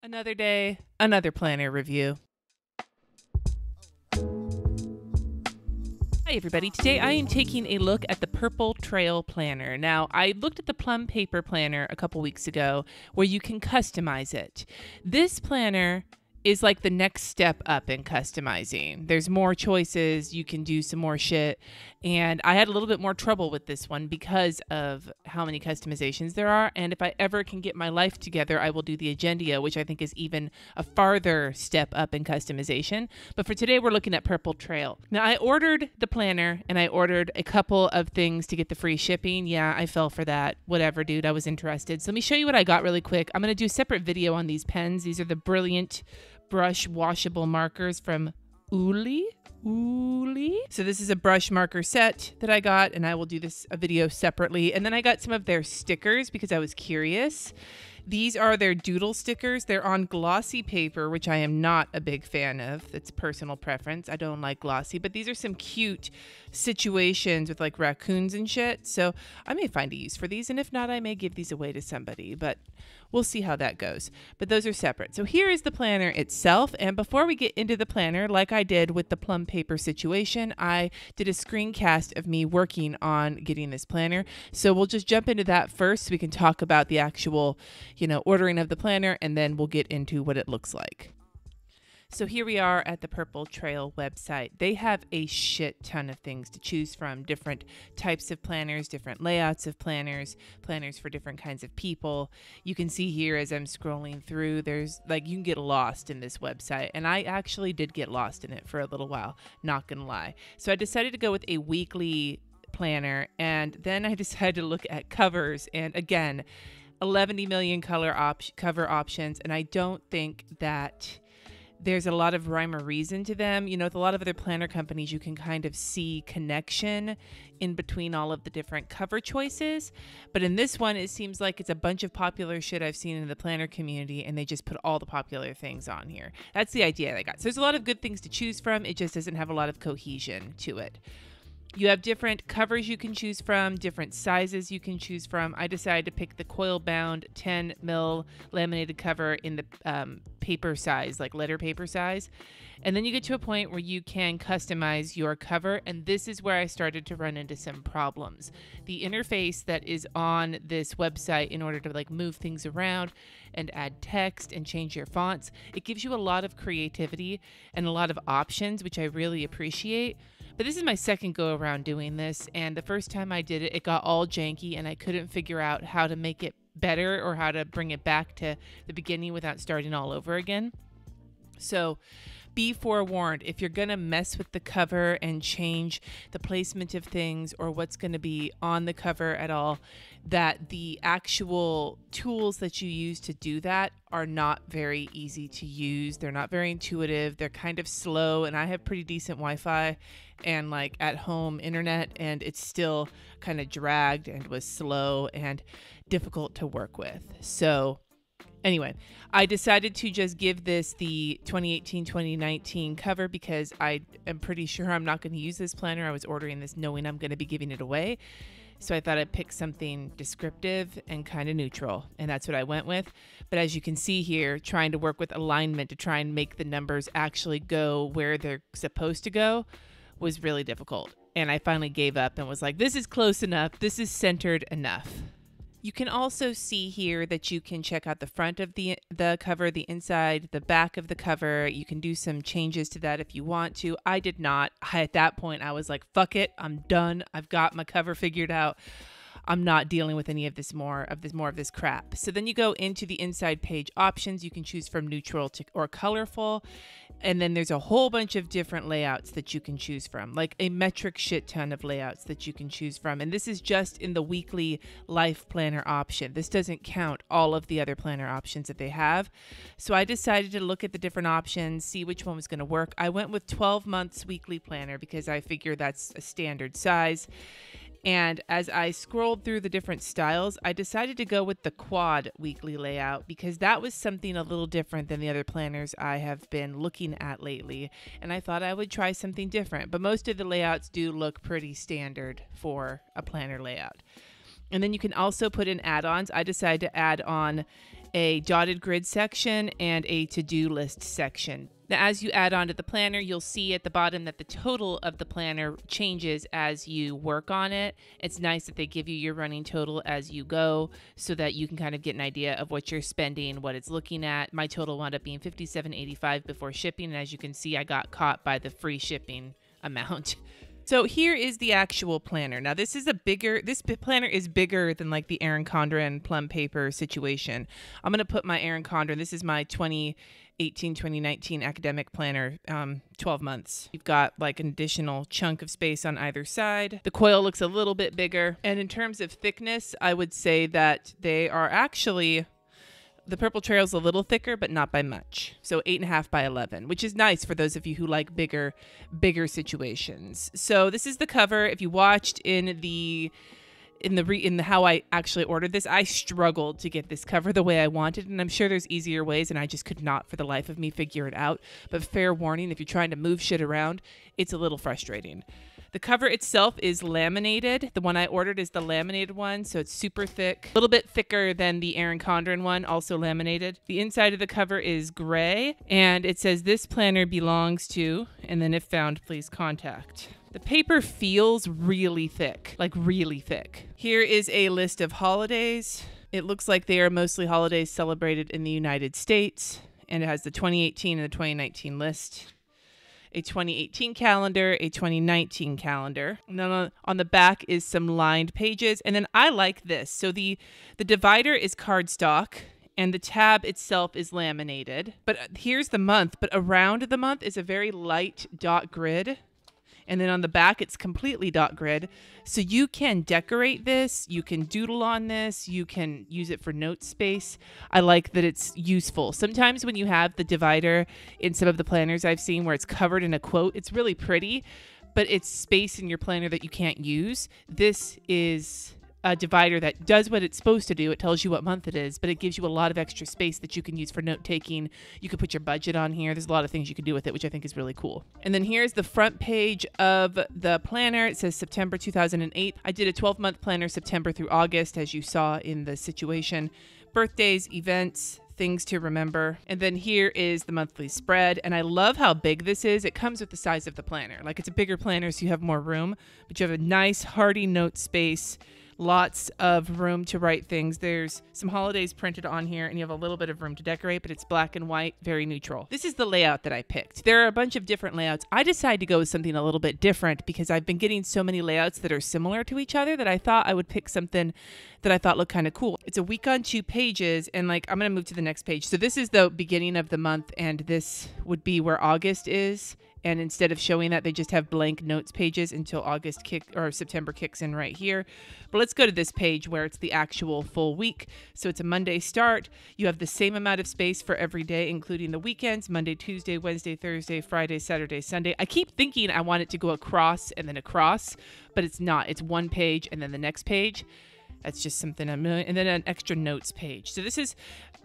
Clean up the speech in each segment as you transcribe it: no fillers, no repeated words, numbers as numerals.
Another day, another planner review. Hi everybody, today I am taking a look at the Purple Trail Planner. Now, I looked at the Plum Paper Planner a couple weeks ago where you can customize it. This planner is like the next step up in customizing. There's more choices, you can do some more shit, and I had a little bit more trouble with this one because of how many customizations there are, and if I ever can get my life together, I will do the Agenda, which I think is even a farther step up in customization. But for today, we're looking at Purple Trail. Now, I ordered the planner, and I ordered a couple of things to get the free shipping. Yeah, I fell for that. Whatever, dude, I was interested. So let me show you what I got really quick. I'm going to do a separate video on these pens. These are the Brilliant brush washable markers from Uli. So this is a brush marker set that I got, and I will do a video separately. And then I got some of their stickers because I was curious. These are their doodle stickers. They're on glossy paper, which I am not a big fan of. It's personal preference. I don't like glossy, but these are some cute situations with like raccoons and shit. So I may find a use for these, and if not, I may give these away to somebody, but we'll see how that goes. But those are separate. So here is the planner itself. And before we get into the planner, like I did with the plum paper situation, I did a screencast of me working on getting this planner. So we'll just jump into that first so we can talk about the actual, ordering of the planner, and then we'll get into what it looks like. So here we are at the Purple Trail website. They have a shit ton of things to choose from, different types of planners, different layouts of planners, planners for different kinds of people. You can see here as I'm scrolling through, there's you can get lost in this website. And I actually did get lost in it for a little while, not gonna lie. So I decided to go with a weekly planner, and then I decided to look at covers, and again, 11 million cover options, and I don't think that there's a lot of rhyme or reason to them. With a lot of other planner companies, you can kind of see connection in between all of the different cover choices. But in this one, it seems like it's a bunch of popular shit I've seen in the planner community, and they just put all the popular things on here. That's the idea I got. So there's a lot of good things to choose from. It just doesn't have a lot of cohesion to it. You have different covers you can choose from, different sizes you can choose from. I decided to pick the coil bound 10 mil laminated cover in the paper size, like letter paper size. And then you get to a point where you can customize your cover. And this is where I started to run into some problems. The interface that is on this website in order to move things around and add text and change your fonts, it gives you a lot of creativity and a lot of options, which I really appreciate. But this is my second go around doing this, and the first time I did it, it got all janky, and I couldn't figure out how to make it better or how to bring it back to the beginning without starting all over again. So be forewarned, if you're going to mess with the cover and change the placement of things or what's going to be on the cover at all, that the actual tools that you use to do that are not very easy to use. They're not very intuitive. They're kind of slow, and I have pretty decent Wi-Fi and at home internet, and it's still kind of dragged and was slow and difficult to work with. So anyway, I decided to just give this the 2018-2019 cover because I am pretty sure I'm not going to use this planner. I was ordering this knowing I'm going to be giving it away. So I thought I'd pick something descriptive and kind of neutral, and that's what I went with. But as you can see here, trying to work with alignment to try and make the numbers actually go where they're supposed to go was really difficult. And I finally gave up and was like, this is close enough. This is centered enough. You can also see here that you can check out the front of the cover, the inside, the back of the cover. You can do some changes to that if you want to. I did not. At that point, I was like, fuck it. I'm done. I've got my cover figured out. I'm not dealing with any of this more of this crap. So then you go into the inside page options. You can choose from neutral or colorful. And then there's a whole bunch of different layouts that you can choose from, like a metric shit ton of layouts that you can choose from. And this is just in the weekly life planner option. This doesn't count all of the other planner options that they have. So I decided to look at the different options, see which one was going to work. I went with 12 months weekly planner because I figure that's a standard size. And as I scrolled through the different styles, I decided to go with the quad weekly layout because that was something a little different than the other planners I have been looking at lately. And I thought I would try something different, but most of the layouts do look pretty standard for a planner layout. And then you can also put in add-ons. I decided to add on a dotted grid section, and a to-do list section. Now, as you add on to the planner, you'll see at the bottom that the total of the planner changes as you work on it. It's nice that they give you your running total as you go so that you can kind of get an idea of what you're spending, what it's looking at. My total wound up being $57.85 before shipping, and as you can see, I got caught by the free shipping amount. So here is the actual planner. Now this planner is bigger than like the Erin Condren plum paper situation. I'm going to put my Erin Condren, this is my 2018-2019 academic planner, 12 months. You've got like an additional chunk of space on either side. The coil looks a little bit bigger. And in terms of thickness, I would say that they are actually, the Purple Trail's a little thicker, but not by much. So 8.5 by 11, which is nice for those of you who like bigger situations. So this is the cover. If you watched in the how I actually ordered this, I struggled to get this cover the way I wanted, and I'm sure there's easier ways, and I just could not for the life of me figure it out. But fair warning, if you're trying to move shit around, it's a little frustrating. The cover itself is laminated. The one I ordered is the laminated one, so it's super thick. A little bit thicker than the Erin Condren one, also laminated. The inside of the cover is gray, and it says, "This planner belongs to," and then if found, please contact. The paper feels really thick, like really thick. Here is a list of holidays. It looks like they are mostly holidays celebrated in the United States, and it has the 2018 and the 2019 list. A 2018 calendar, a 2019 calendar. And then on the back is some lined pages. And then I like this. So the divider is cardstock and the tab itself is laminated. But here's the month. But around the month is a very light dot grid. And then on the back, it's completely dot grid. So you can decorate this, you can doodle on this, you can use it for note space. I like that it's useful. Sometimes when you have the divider in some of the planners I've seen where it's covered in a quote, it's really pretty, but it's space in your planner that you can't use. This is a divider that does what it's supposed to do. It tells you what month it is, but it gives you a lot of extra space that you can use for note taking. You can put your budget on here. There's a lot of things you can do with it, which I think is really cool. And then here's the front page of the planner. It says September 2008. I did a 12-month planner, September through August, as you saw in the situation. Birthdays, events, things to remember. And then here is the monthly spread. And I love how big this is. It comes with the size of the planner. Like, it's a bigger planner, so you have more room, but you have a nice, hearty note space. Lots of room to write things. There's some holidays printed on here, and you have a little bit of room to decorate, but it's black and white, very neutral. This is the layout that I picked. There are a bunch of different layouts. I decided to go with something a little bit different because I've been getting so many layouts that are similar to each other that I thought I would pick something that I thought looked kind of cool. It's a week on 2 pages, and like, I'm going to move to the next page. So this is the beginning of the month, and this would be where August is. And instead of showing that, they just have blank notes pages until September kicks in right here. But let's go to this page where it's the actual full week. So it's a Monday start. You have the same amount of space for every day, including the weekends: Monday, Tuesday, Wednesday, Thursday, Friday, Saturday, Sunday. I keep thinking I want it to go across and then across, but it's not. It's one page and then the next page. That's just something and then an extra notes page. So this is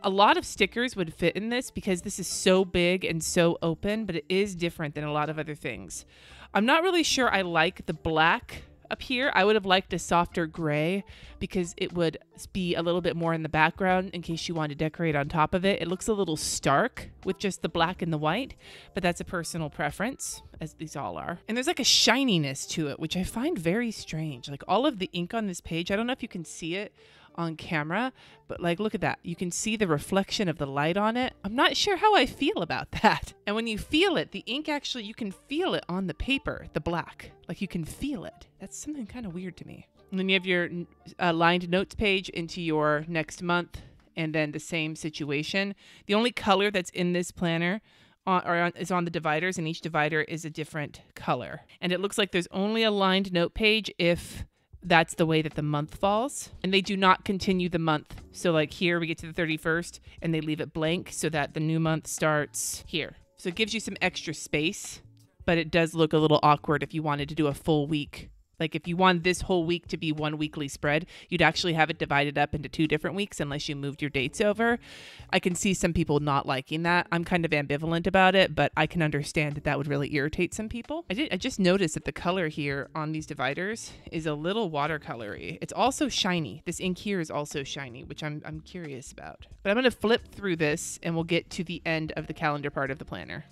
a lot of stickers would fit in this because this is so big and so open, but it is different than a lot of other things. I'm not really sure I like the black up here. I would have liked a softer gray because it would be a little bit more in the background in case you want to decorate on top of it. It looks a little stark with just the black and the white, but that's a personal preference, as these all are. And there's like a shininess to it, which I find very strange. Like, all of the ink on this page, I don't know if you can see it on camera, but like, look at that. You can see the reflection of the light on it. I'm not sure how I feel about that. And when you feel it, the ink actually, you can feel it on the paper, the black. Like, you can feel it. That's something kind of weird to me. And then you have your lined notes page into your next month, and then the same situation. The only color that's in this planner is on the dividers, and each divider is a different color. And it looks like there's only a lined note page if that's the way that the month falls, and they do not continue the month. So like here we get to the 31st and they leave it blank so that the new month starts here. So it gives you some extra space, but it does look a little awkward if you wanted to do a full week, Like if you want this whole week to be one weekly spread, you'd actually have it divided up into 2 different weeks unless you moved your dates over. I can see some people not liking that. I'm kind of ambivalent about it, but I can understand that would really irritate some people. I just noticed that the color here on these dividers is a little watercolory. It's also shiny. This ink here is also shiny, which I'm curious about. But I'm going to flip through this and we'll get to the end of the calendar part of the planner.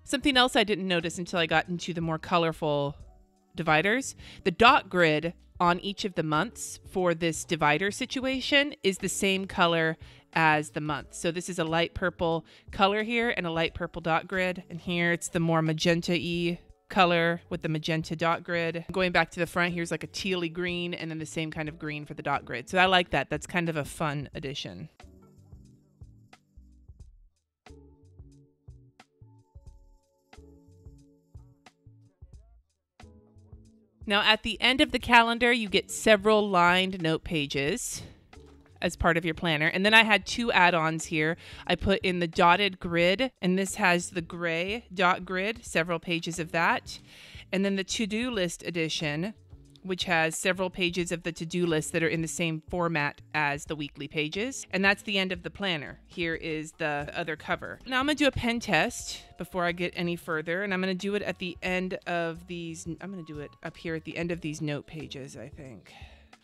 Something else I didn't notice until I got into the more colorful dividers, the dot grid on each of the months for this divider situation is the same color as the month. So this is a light purple color here and a light purple dot grid. And here it's the more magenta-y color with the magenta dot grid. Going back to the front, here's like a tealy green and then the same kind of green for the dot grid. So I like that. That's kind of a fun addition. Now at the end of the calendar, you get several lined note pages as part of your planner. And then I had 2 add-ons here. I put in the dotted grid, and this has the gray dot grid, several pages of that. And then the to-do list edition, which has several pages of the to-do list that are in the same format as the weekly pages. And that's the end of the planner. Here is the other cover. Now I'm gonna do a pen test before I get any further, and I'm gonna do it at the end of these, I'm gonna do it up here at the end of these note pages, I think.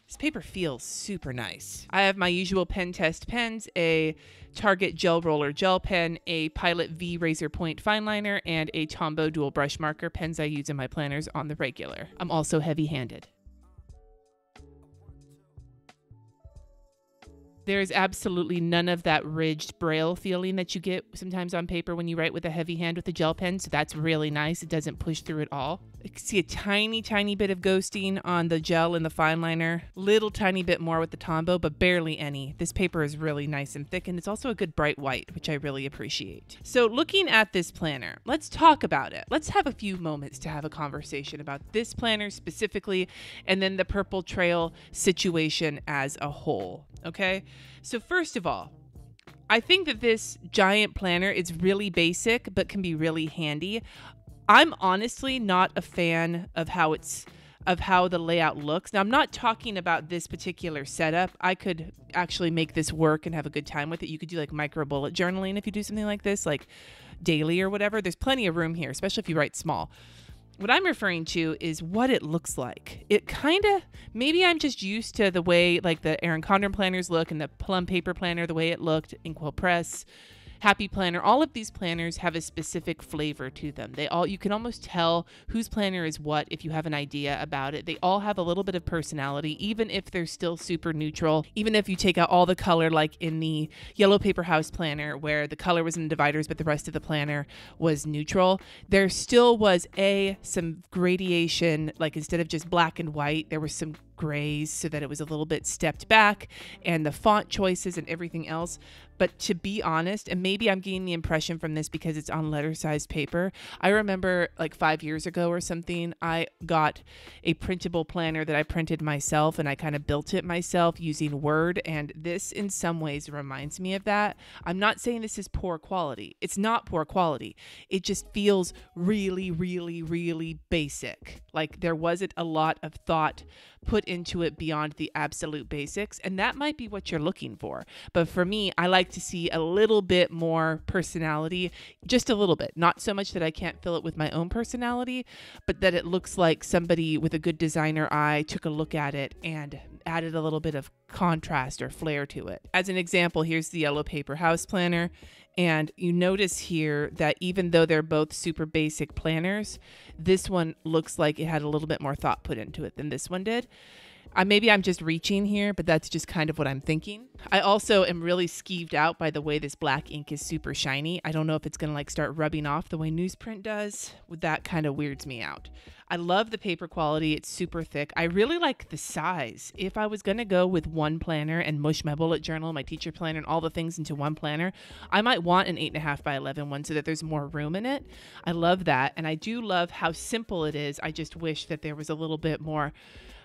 This paper feels super nice. I have my usual pen test pens, a Target Gel Roller Gel Pen, a Pilot V Razor Point Fine Liner, and a Tombow Dual Brush Marker, pens I use in my planners on the regular. I'm also heavy-handed. There's absolutely none of that ridged braille feeling that you get sometimes on paper when you write with a heavy hand with a gel pen, so that's really nice. It doesn't push through at all. I can see a tiny, tiny bit of ghosting on the gel and the fine liner. Little tiny bit more with the Tombow, but barely any. This paper is really nice and thick, and it's also a good bright white, which I really appreciate. So looking at this planner, let's talk about it. Let's have a few moments to have a conversation about this planner specifically, and then the Purple Trail situation as a whole, okay? So first of all, I think that this giant planner is really basic, but can be really handy. I'm honestly not a fan of how the layout looks. Now, I'm not talking about this particular setup. I could actually make this work and have a good time with it. You could do like micro bullet journaling if you do something like this, like daily or whatever. There's plenty of room here, especially if you write small. What I'm referring to is what it looks like. It kind of, maybe I'm just used to the way like the Erin Condren planners look and the Plum Paper Planner, the way it looked, Inkwell Press, Happy Planner. All of these planners have a specific flavor to them. You can almost tell whose planner is what if you have an idea about it. They all have a little bit of personality, even if they're still super neutral. Even if you take out all the color, like in the Yellow Paper House planner, where the color was in the dividers, but the rest of the planner was neutral, there still was some gradation, like instead of just black and white, there was some grays so that it was a little bit stepped back, and the font choices and everything else. But to be honest, and maybe I'm getting the impression from this because it's on letter-sized paper, I remember like 5 years ago or something, I got a printable planner that I printed myself, and I kind of built it myself using Word, and this in some ways reminds me of that. I'm not saying this is poor quality. It's not poor quality. It just feels really, really, really basic. Like there wasn't a lot of thought put into it beyond the absolute basics, and that might be what you're looking for. But for me, I like to see a little bit more personality, just a little bit. Not so much that I can't fill it with my own personality, but that it looks like somebody with a good designer eye took a look at it and added a little bit of contrast or flair to it. As an example, here's the Yellow Paper House planner. And you notice here that even though they're both super basic planners, this one looks like it had a little bit more thought put into it than this one did. Maybe I'm just reaching here, but that's just kind of what I'm thinking. I also am really skeeved out by the way this black ink is super shiny. I don't know if it's going to like start rubbing off the way newsprint does. That kind of weirds me out. I love the paper quality. It's super thick. I really like the size. If I was going to go with one planner and mush my bullet journal, my teacher planner, and all the things into one planner, I might want an 8.5 by 11 one so that there's more room in it. I love that. And I do love how simple it is. I just wish that there was a little bit more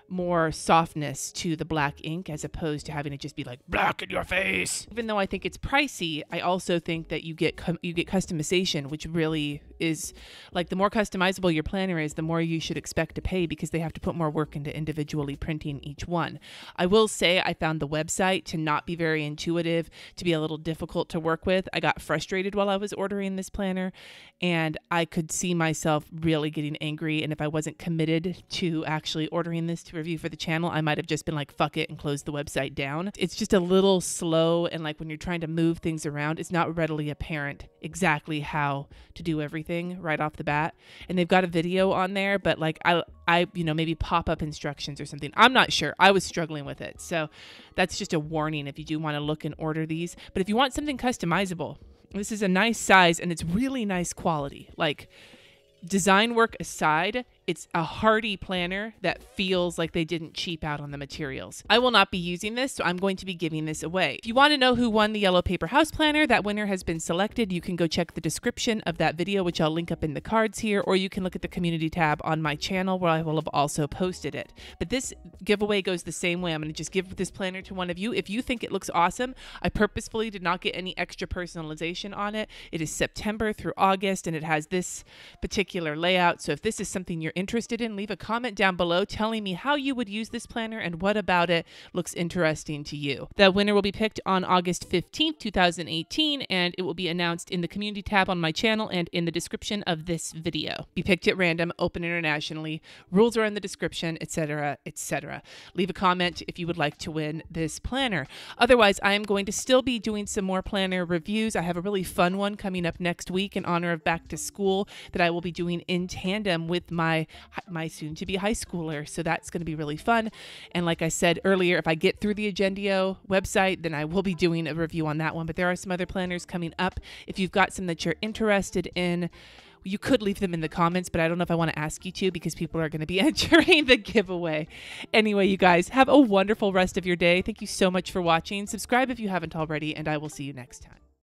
more softness to the black ink as opposed to having it just be like black in your face. Even though I think it's pricey, I also think that you get customization, which really is like the more customizable your planner is, the more you should expect to pay because they have to put more work into individually printing each one. I will say I found the website to not be very intuitive, to be a little difficult to work with. I got frustrated while I was ordering this planner, and I could see myself really getting angry. And if I wasn't committed to actually ordering this to review for the channel, I might have just been like, fuck it, and closed the website down. It's just a little slow, and like when you're trying to move things around, it's not readily apparent exactly how to do everything right off the bat. And they've got a video on there, but like I maybe pop-up instructions or something. I'm not sure. I was struggling with it. So that's just a warning if you do want to look and order these. But if you want something customizable, this is a nice size and it's really nice quality. Like, design work aside, it's a hardy planner that feels like they didn't cheap out on the materials. I will not be using this, so I'm going to be giving this away. If you want to know who won the Yellow Paper House Planner, that winner has been selected. You can go check the description of that video, which I'll link up in the cards here, or you can look at the community tab on my channel where I will have also posted it. But this giveaway goes the same way. I'm going to just give this planner to one of you. If you think it looks awesome, I purposefully did not get any extra personalization on it. It is September through August, and it has this particular layout. So if this is something you're interested in, leave a comment down below telling me how you would use this planner and what about it looks interesting to you. The winner will be picked on August 15th, 2018, and it will be announced in the community tab on my channel and in the description of this video. Be picked at random, open internationally, rules are in the description, etc., etc. Leave a comment if you would like to win this planner. Otherwise, I am going to still be doing some more planner reviews. I have a really fun one coming up next week in honor of back to school that I will be doing in tandem with my soon-to-be high schooler. So that's going to be really fun. And like I said earlier, if I get through the Agendio website, then I will be doing a review on that one. But there are some other planners coming up. If you've got some that you're interested in, you could leave them in the comments, but I don't know if I want to ask you to because people are going to be entering the giveaway. Anyway, you guys, have a wonderful rest of your day. Thank you so much for watching. Subscribe if you haven't already, and I will see you next time.